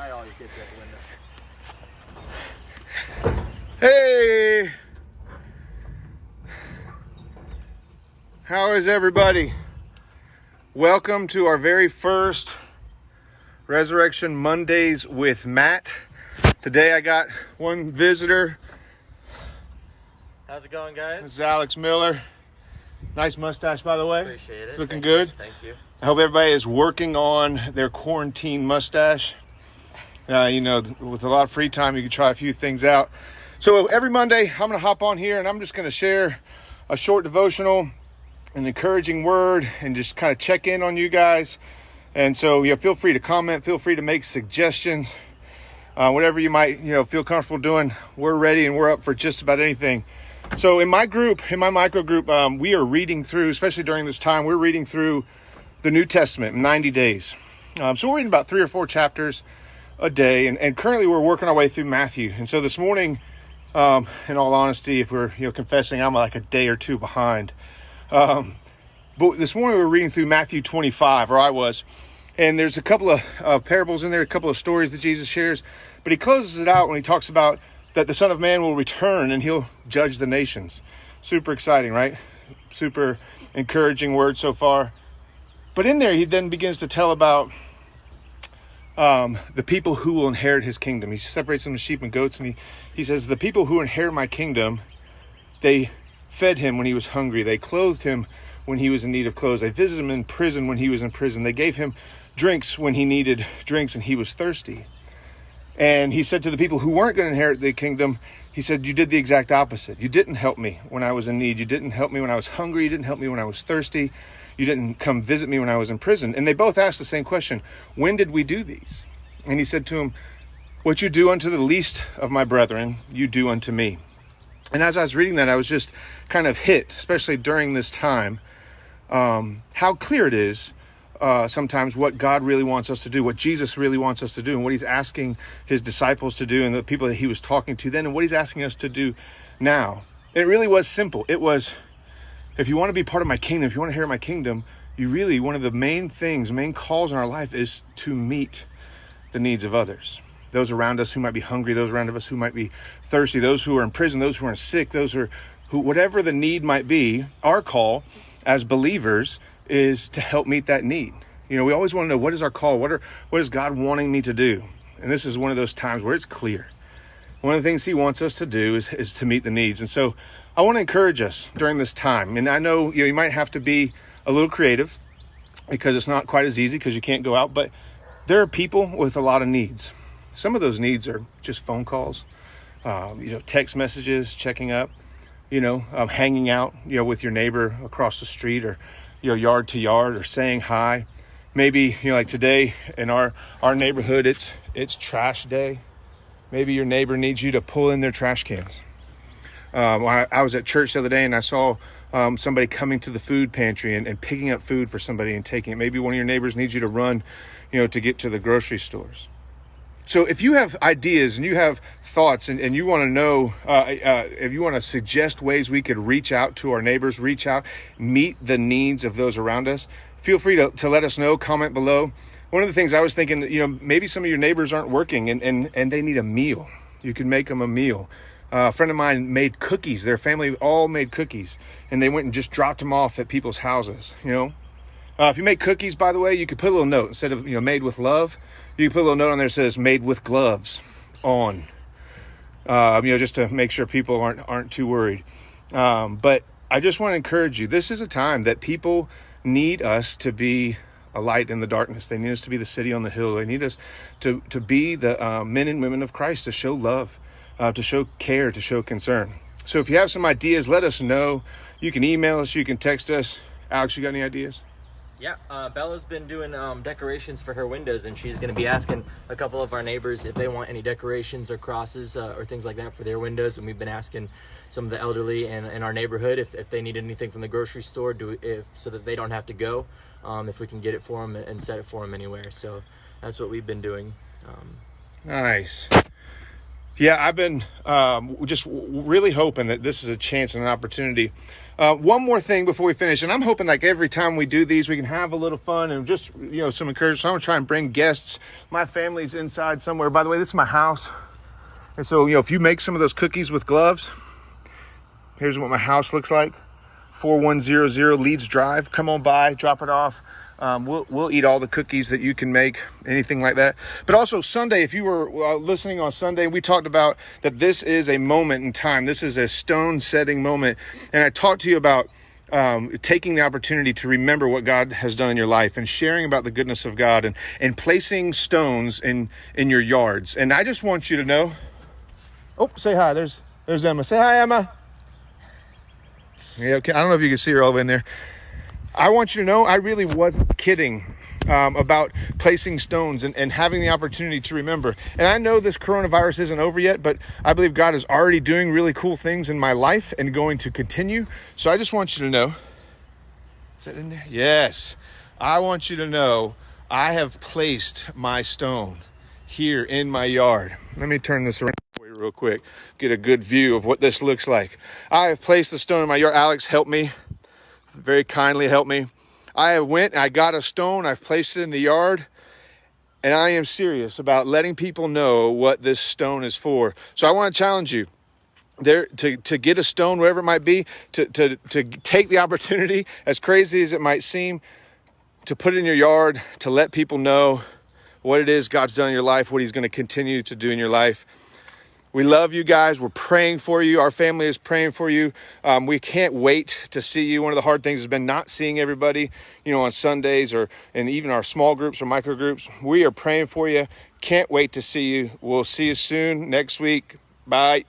Now I always get you at the window. Hey! How is everybody? Welcome to our very first Resurrection Mondays with Matt. Today I got one visitor. How's it going, guys? This is Alex Miller. Nice mustache, by the way. Appreciate it. It's looking good. Thank you. I hope everybody is working on their quarantine mustache. With a lot of free time, you can try a few things out. So every Monday, I'm going to hop on here and I'm just going to share a short devotional, an encouraging word, and just kind of check in on you guys. And so, feel free to comment, feel free to make suggestions, whatever you might, feel comfortable doing. We're ready and we're up for just about anything. So in my micro group, we are reading through, especially during this time, we're reading through the New Testament in 90 days. So we're reading about 3 or 4 chapters a day, and currently we're working our way through Matthew. And so this morning, in all honesty, if we're confessing, I'm like a day or two behind. But this morning we were reading through Matthew 25, or I was, and there's a couple of parables in there, a couple of stories that Jesus shares, but he closes it out when he talks about that the Son of Man will return and he'll judge the nations. Super exciting, right? Super encouraging word so far. But in there, he then begins to tell about the people who will inherit his kingdom. He separates them as sheep and goats, and he says, the people who inherit my kingdom, they fed him when he was hungry. They clothed him when he was in need of clothes. They visited him in prison when he was in prison. They gave him drinks when he needed drinks and he was thirsty. And he said to the people who weren't going to inherit the kingdom, he said, you did the exact opposite. You didn't help me when I was in need. You didn't help me when I was hungry. You didn't help me when I was thirsty. You didn't come visit me when I was in prison. And they both asked the same question. When did we do these? And he said to him, what you do unto the least of my brethren, you do unto me. And as I was reading that, I was just kind of hit, especially during this time, how clear it is sometimes what God really wants us to do, what Jesus really wants us to do, and what he's asking his disciples to do, and the people that he was talking to then, and what he's asking us to do now. And it really was simple. It was, if you want to be part of my kingdom, if you want to inherit my kingdom, one of the main calls in our life is to meet the needs of others. Those around us who might be hungry, those around us who might be thirsty, those who are in prison, those who are sick, those who whatever the need might be, our call as believers is to help meet that need. We always want to know, what is our call? What is God wanting me to do? And this is one of those times where it's clear. One of the things he wants us to do is to meet the needs. And so I want to encourage us during this time. And I know you might have to be a little creative because it's not quite as easy because you can't go out, but there are people with a lot of needs. Some of those needs are just phone calls, text messages, checking up, hanging out, with your neighbor across the street, or yard to yard, or saying hi. Maybe, like today in our neighborhood, it's trash day. Maybe your neighbor needs you to pull in their trash cans. I was at church the other day and I saw somebody coming to the food pantry and picking up food for somebody and taking it. Maybe one of your neighbors needs you to run, to get to the grocery stores. So if you have ideas and you have thoughts and you want to know, if you want to suggest ways we could reach out to our neighbors, meet the needs of those around us, feel free to let us know, comment below. One of the things I was thinking, maybe some of your neighbors aren't working and they need a meal. You can make them a meal. A friend of mine made cookies. Their family all made cookies and they went and just dropped them off at people's houses, If you make cookies, by the way, you could put a little note instead of, made with love. You can put a little note on there that says made with gloves on, just to make sure people aren't too worried. But I just want to encourage you. This is a time that people need us to be a light in the darkness. They need us to be the city on the hill. They need us to be the men and women of Christ, to show love, to show care, to show concern. So if you have some ideas, let us know. You can email us. You can text us. Alex, you got any ideas? Yeah, Bella's been doing decorations for her windows, and she's going to be asking a couple of our neighbors if they want any decorations or crosses or things like that for their windows. And we've been asking some of the elderly in our neighborhood if they need anything from the grocery store so that they don't have to go, if we can get it for them and set it for them anywhere. So that's what we've been doing. Nice. Yeah, I've been just really hoping that this is a chance and an opportunity One more thing before we finish, and I'm hoping like every time we do these, we can have a little fun and just, some encouragement. So I'm gonna try and bring guests. My family's inside somewhere. By the way, this is my house. And so, if you make some of those cookies with gloves, here's what my house looks like. 4100 Leeds Drive. Come on by, drop it off. We'll eat all the cookies that you can make, anything like that. But also Sunday, if you were listening on Sunday, we talked about that this is a moment in time. This is a stone setting moment. And I talked to you about taking the opportunity to remember what God has done in your life and sharing about the goodness of God and placing stones in your yards. And I just want you to know, say hi. There's Emma. Say hi, Emma. Yeah, okay. I don't know if you can see her all the way in there. I want you to know I really wasn't kidding about placing stones and having the opportunity to remember. And I know this coronavirus isn't over yet, but I believe God is already doing really cool things in my life and going to continue. So I just want you to know. Is that in there? Yes. I want you to know I have placed my stone here in my yard. Let me turn this around for you real quick. Get a good view of what this looks like. I have placed the stone in my yard. Alex helped me. Very kindly helped me. I went and I got a stone. I've placed it in the yard. And I am serious about letting people know what this stone is for. So I want to challenge you there to get a stone, wherever it might be, to take the opportunity, as crazy as it might seem, to put it in your yard, to let people know what it is God's done in your life, what he's going to continue to do in your life. We love you guys. We're praying for you. Our family is praying for you. We can't wait to see you. One of the hard things has been not seeing everybody, on Sundays and even our small groups or micro groups. We are praying for you. Can't wait to see you. We'll see you soon next week. Bye.